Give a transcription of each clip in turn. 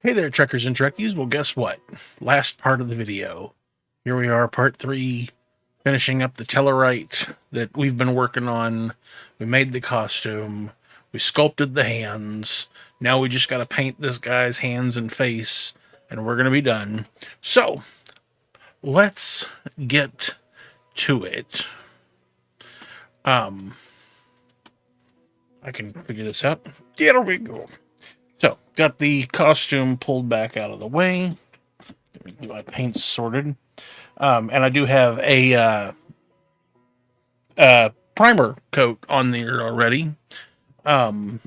Hey there, Trekkers and Trekkies. Well, guess what? Last part of the video. Here we are, part 3, finishing up the Tellarite that we've been working on. We made the costume. We sculpted the hands. Now we just got to paint this guy's hands and face, and we're going to be done. So, let's get to it. I can figure this out. There we go. So, got the costume pulled back out of the way. Get my paints sorted. And I do have a primer coat on there already. The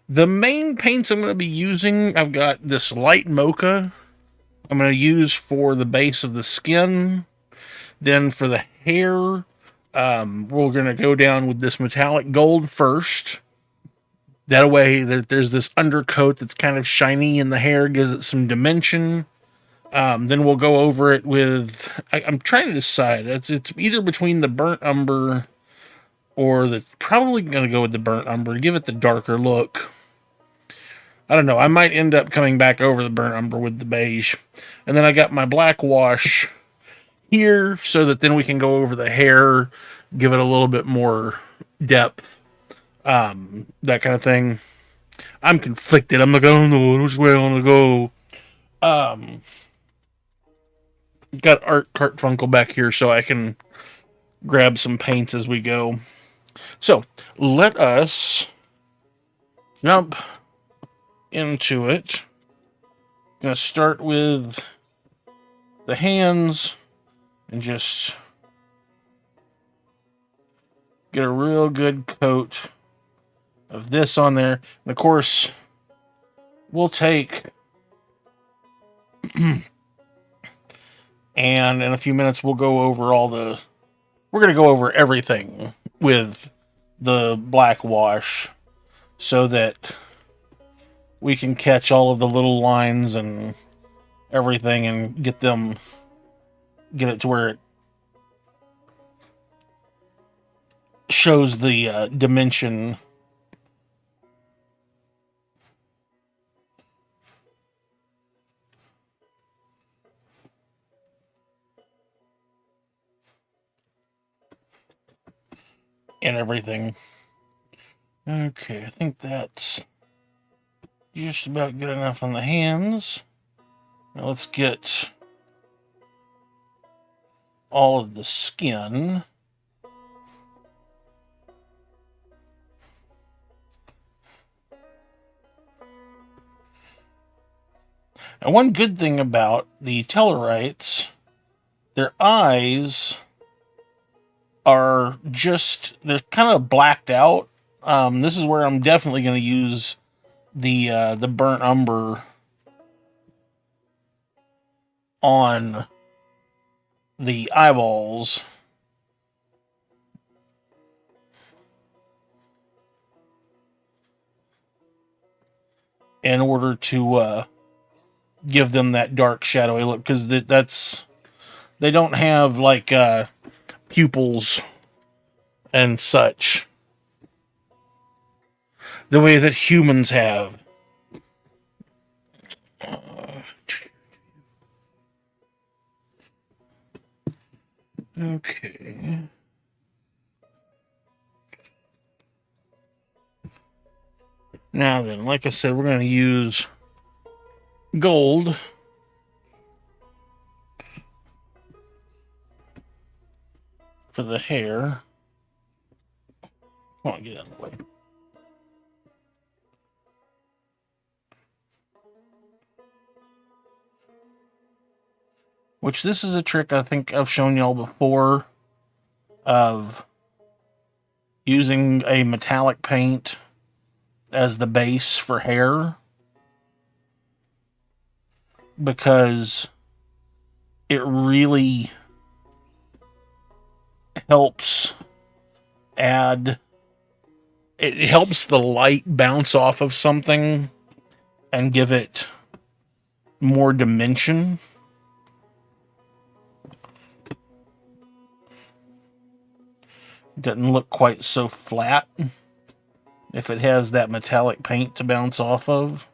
main paints I'm going to be using, I've got this light mocha I'm going to use for the base of the skin. Then for the hair, we're going to go down with this metallic gold first. That way, there's this undercoat that's kind of shiny in the hair, gives it some dimension. Then we'll go over it with. I'm trying to decide. It's either between the burnt umber or probably going to go with the burnt umber. Give it the darker look. I don't know. I might end up coming back over the burnt umber with the beige, and then I got my black wash here so that then we can go over the hair, give it a little bit more depth, that kind of thing. I'm conflicted. I'm like, I don't know which way I want to go. Got Art Cartfunkel back here so I can grab some paints as we go. So let us jump into it. Gonna start with the hands and just get a real good coat of this on there. And of course, we'll take and in a few minutes we'll go over we're going to go over everything with the black wash so that we can catch all of the little lines and everything and get it to where it shows the dimension. And everything. Okay, I think that's just about good enough on the hands. Now let's get all of the skin. And one good thing about the Tellarites, their eyes are they're kind of blacked out. This is where I'm definitely going to use the burnt umber on the eyeballs. In order to give them that dark shadowy look, because they don't have like pupils and such the way that humans have. Okay. Now then, like I said, we're going to use gold for the hair. Come on, get out of the way. Which this is a trick I think I've shown y'all before of using a metallic paint as the base for hair, because it really helps it helps the light bounce off of something and give it more dimension. It doesn't look quite so flat if it has that metallic paint to bounce off of.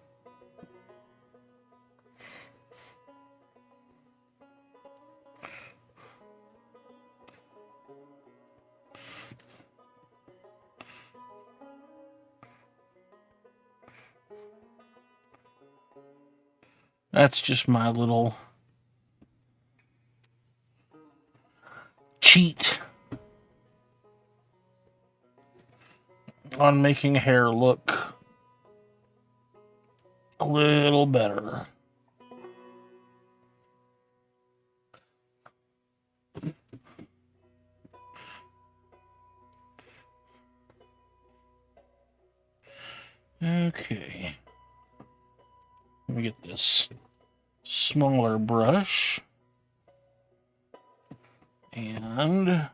That's just my little cheat on making hair look a little better. Okay. Let me get this smaller brush and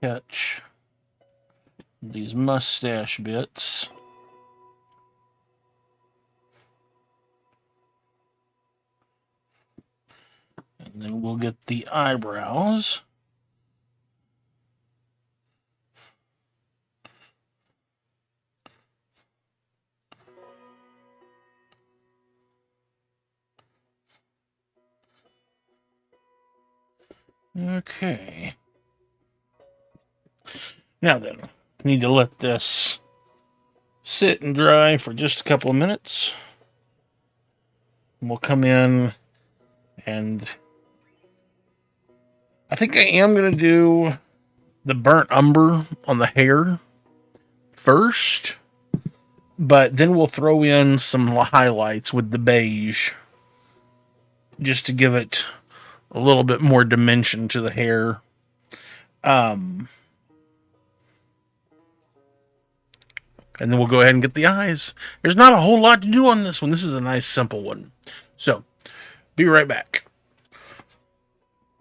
catch these mustache bits. And then we'll get the eyebrows. Okay. Now then, need to let this sit and dry for just a couple of minutes. We'll come in and I think I am going to do the burnt umber on the hair first, but then we'll throw in some highlights with the beige just to give it a little bit more dimension to the hair. And then we'll go ahead and get the eyes. There's not a whole lot to do on this one. This is a nice, simple one. So, be right back.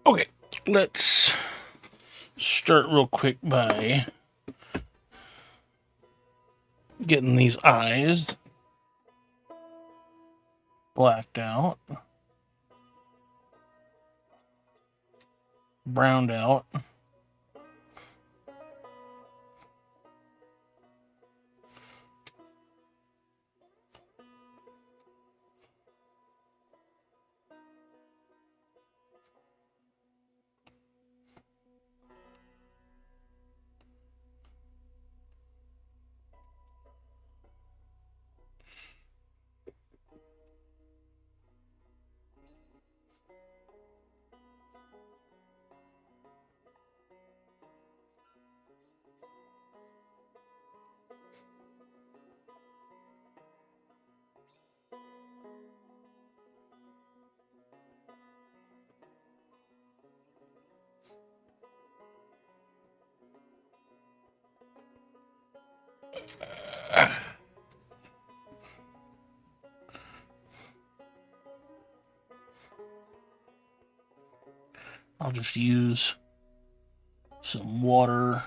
Okay, let's start real quick by getting these eyes blacked out, browned out. I'll just use some water.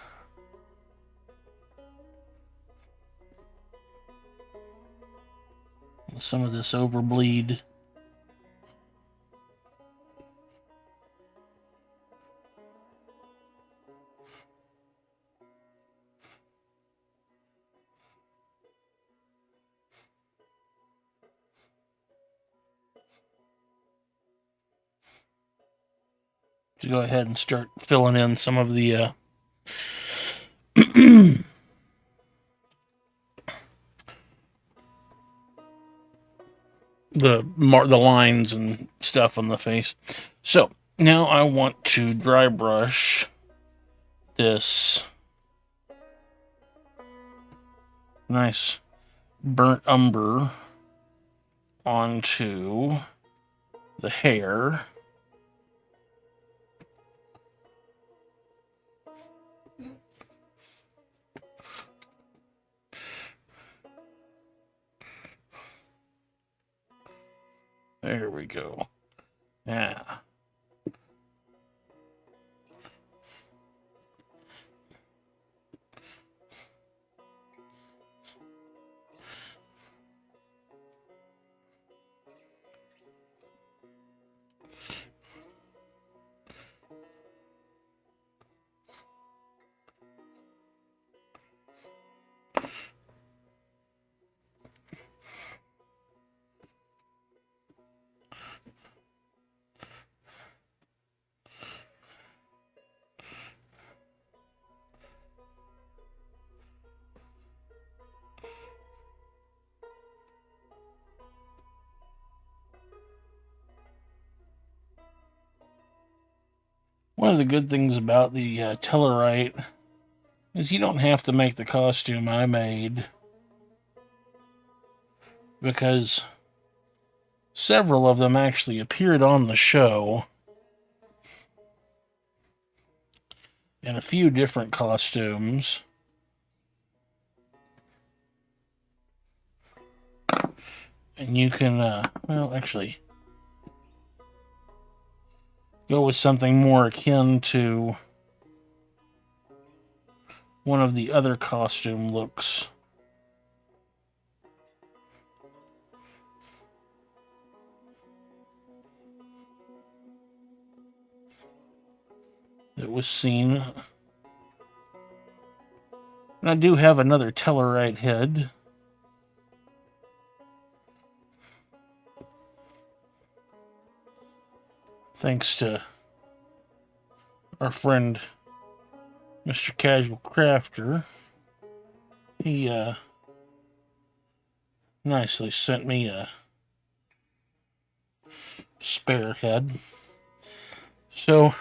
Some of this overbleed. To go ahead and start filling in some of the the lines and stuff on the face. So now I want to dry brush this nice burnt umber onto the hair. There we go. Yeah. One of the good things about the Tellarite is you don't have to make the costume I made, because several of them actually appeared on the show in a few different costumes. And you can, well, actually, go with something more akin to one of the other costume looks. That was seen. And I do have another Tellarite head. Thanks to our friend Mr. Casual Crafter. He nicely sent me a spare head. So,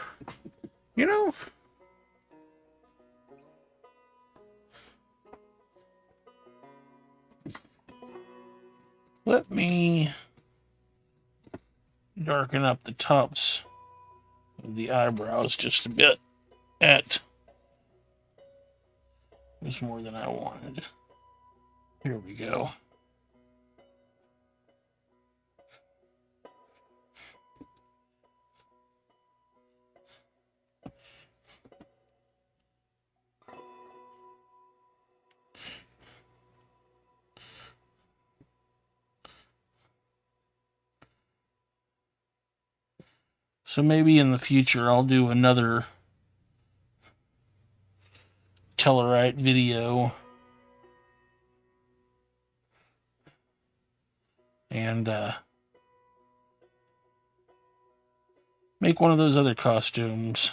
you know, let me darken up the tops of the eyebrows just a bit. It was more than I wanted. Here we go. So maybe in the future I'll do another Tellarite video and make one of those other costumes.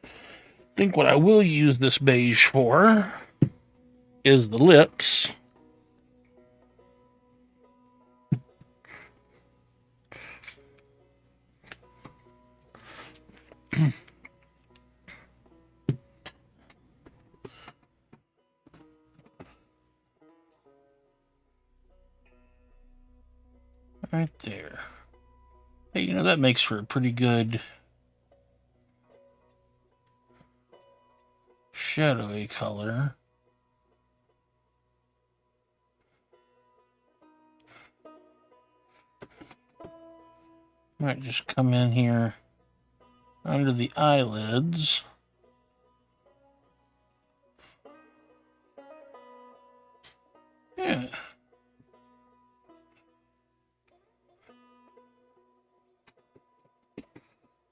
I think what I will use this beige for is the lips. Right there. Hey, you know, that makes for a pretty good shadowy color. Might just come in here under the eyelids. Yeah.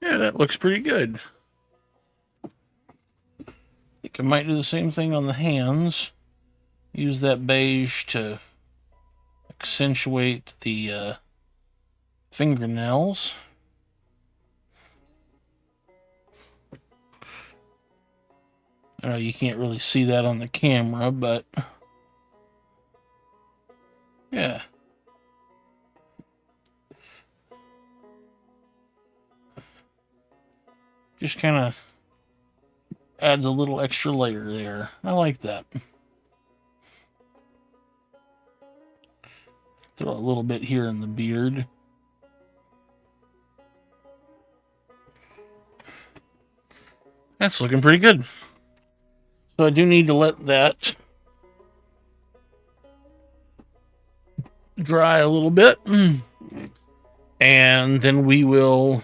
Yeah, that looks pretty good. I think I might do the same thing on the hands. Use that beige to accentuate the fingernails. I know you can't really see that on the camera, but yeah. Just kind of adds a little extra layer there. I like that. Throw a little bit here in the beard. That's looking pretty good. So I do need to let that dry a little bit. And then we will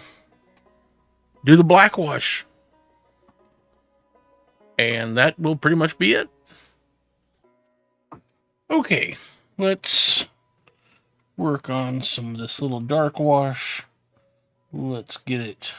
do the black wash. And that will pretty much be it. Okay, let's work on some of this little dark wash. Let's get it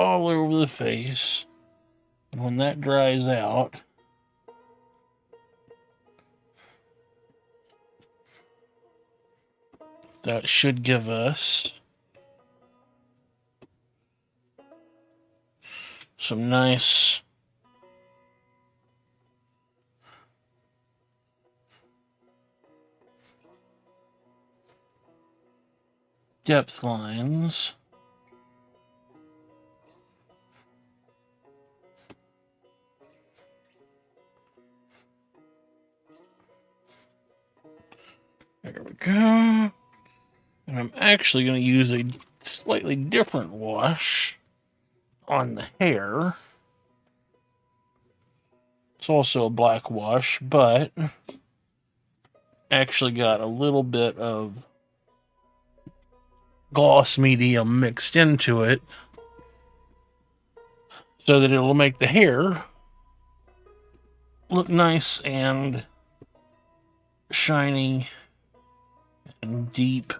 all over the face. And when that dries out, that should give us some nice depth lines. There we go. And I'm actually going to use a slightly different wash on the hair. It's also a black wash, but actually got a little bit of gloss medium mixed into it so that it'll make the hair look nice and shiny and deep.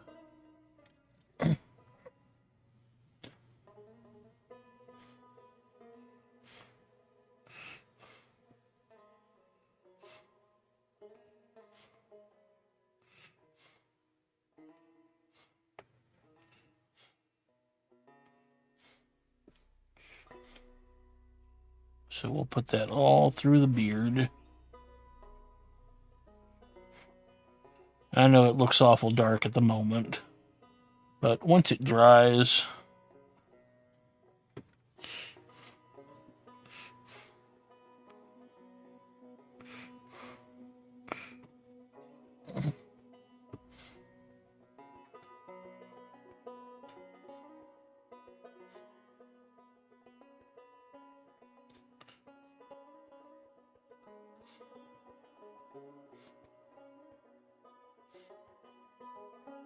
So we'll put that all through the beard. I know it looks awful dark at the moment, but once it dries,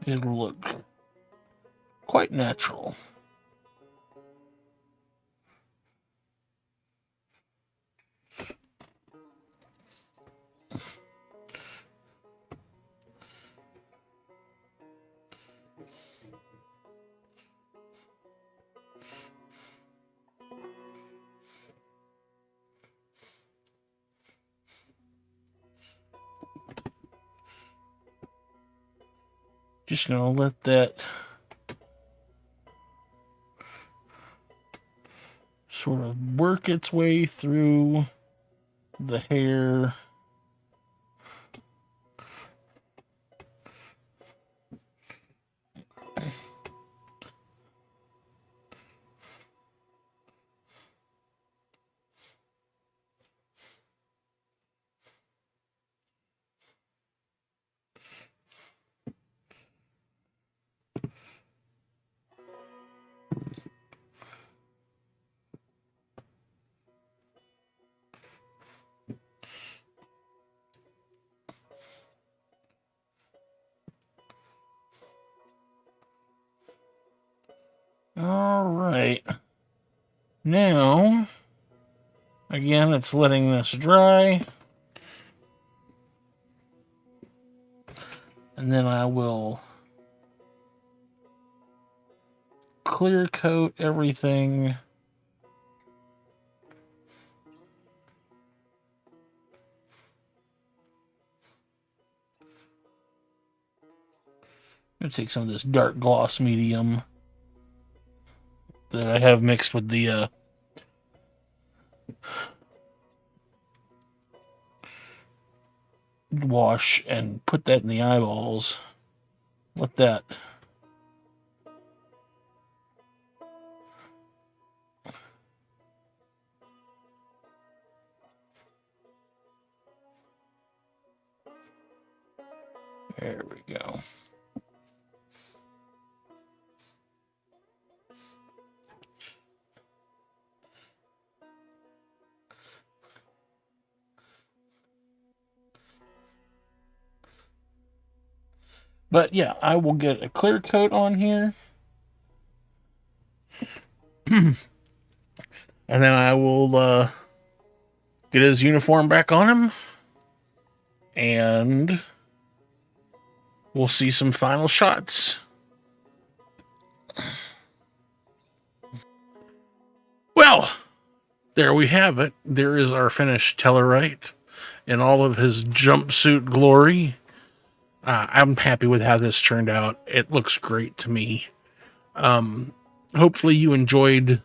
it'll look quite natural. Just gonna let that sort of work its way through the hair. All right. Now, again, it's letting this dry. And then I will clear coat everything. I'm going to take some of this dark gloss medium that I have mixed with the wash and put that in the eyeballs. Let that there we go. But yeah, I will get a clear coat on here. And then I will get his uniform back on him. And we'll see some final shots. Well, there we have it. There is our finished Tellarite in all of his jumpsuit glory. I'm happy with how this turned out. It looks great to me. Hopefully you enjoyed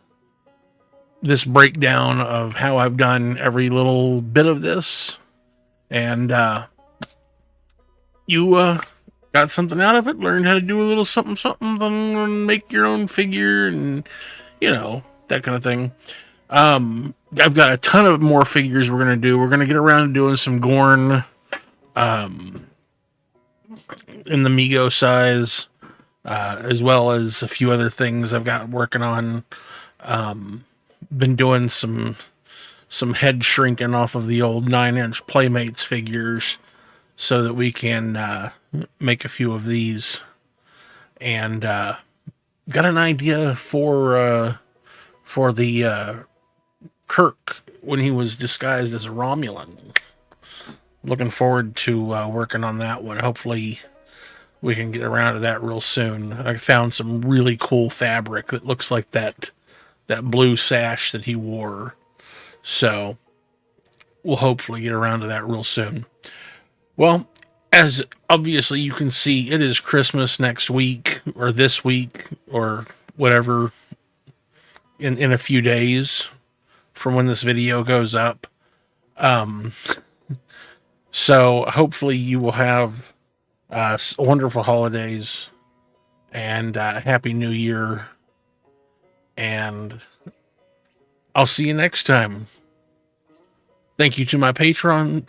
this breakdown of how I've done every little bit of this. And you got something out of it, learned how to do a little something, and make your own figure and, that kind of thing. I've got a ton of more figures we're going to do. We're going to get around to doing some Gorn in the Mego size, as well as a few other things I've got working on. Been doing some head shrinking off of the old 9-inch Playmates figures so that we can make a few of these. And got an idea for the Kirk when he was disguised as a Romulan. Looking forward to working on that one. Hopefully we can get around to that real soon. I found some really cool fabric that looks like that blue sash that he wore. So we'll hopefully get around to that real soon. Well, as obviously you can see, it is Christmas next week, or this week, or whatever, in a few days from when this video goes up. So hopefully you will have wonderful holidays and Happy New Year. And I'll see you next time. Thank you to my patrons,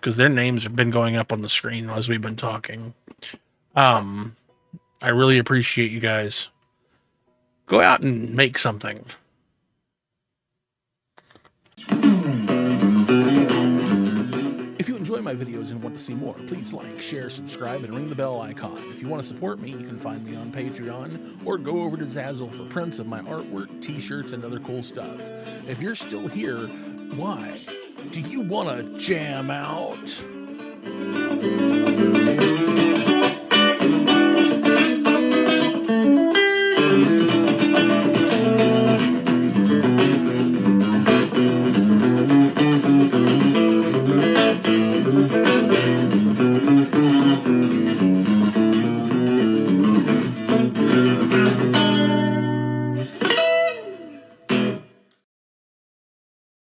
because their names have been going up on the screen as we've been talking. I really appreciate you guys. Go out and make something. If you enjoy my videos and want to see more, please like, share, subscribe, and ring the bell icon. If you want to support me, you can find me on Patreon, or go over to Zazzle for prints of my artwork, t-shirts, and other cool stuff. If you're still here, why? Do you want to jam out?